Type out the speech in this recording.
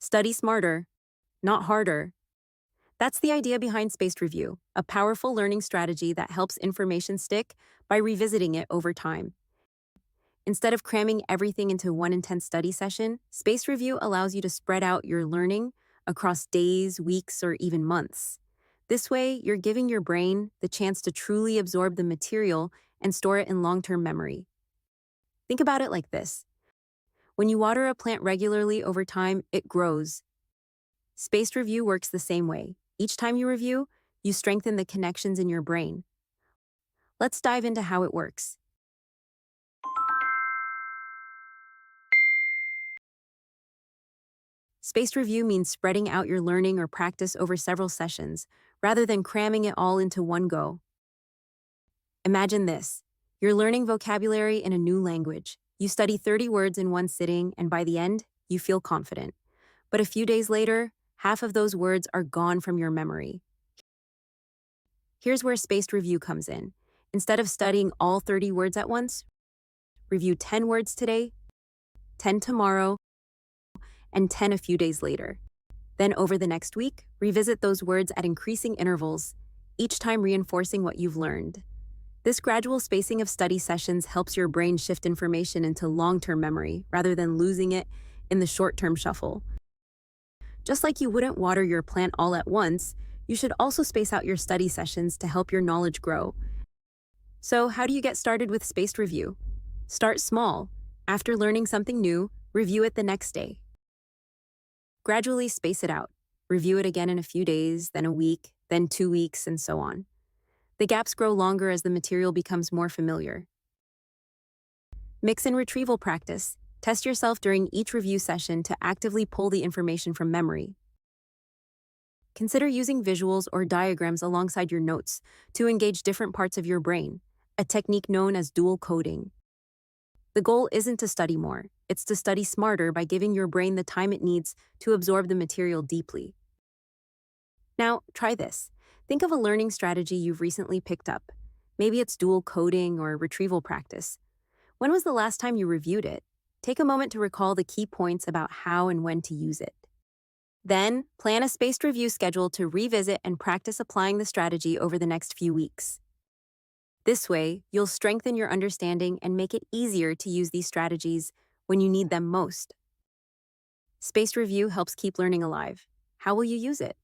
Study smarter, not harder. That's the idea behind spaced review, a powerful learning strategy that helps information stick by revisiting it over time. Instead of cramming everything into one intense study session, spaced review allows you to spread out your learning across days, weeks, or even months. This way, you're giving your brain the chance to truly absorb the material and store it in long-term memory. Think about it like this. When you water a plant regularly over time, it grows. Spaced review works the same way. Each time you review, you strengthen the connections in your brain. Let's dive into how it works. Spaced review means spreading out your learning or practice over several sessions, rather than cramming it all into one go. Imagine this. You're learning vocabulary in a new language. You study 30 words in one sitting, and by the end, you feel confident. But a few days later, half of those words are gone from your memory. Here's where spaced review comes in. Instead of studying all 30 words at once, review 10 words today, 10 tomorrow, and 10 a few days later. Then over the next week, revisit those words at increasing intervals, each time reinforcing what you've learned. This gradual spacing of study sessions helps your brain shift information into long-term memory rather than losing it in the short-term shuffle. Just like you wouldn't water your plant all at once, you should also space out your study sessions to help your knowledge grow. So, how do you get started with spaced review? Start small. After learning something new, review it the next day. Gradually space it out. Review it again in a few days, then a week, then 2 weeks, and so on. The gaps grow longer as the material becomes more familiar. Mix in retrieval practice. Test yourself during each review session to actively pull the information from memory. Consider using visuals or diagrams alongside your notes to engage different parts of your brain, a technique known as dual coding. The goal isn't to study more, it's to study smarter by giving your brain the time it needs to absorb the material deeply. Now, try this. Think of a learning strategy you've recently picked up. Maybe it's dual coding or retrieval practice. When was the last time you reviewed it? Take a moment to recall the key points about how and when to use it. Then, plan a spaced review schedule to revisit and practice applying the strategy over the next few weeks. This way, you'll strengthen your understanding and make it easier to use these strategies when you need them most. Spaced review helps keep learning alive. How will you use it?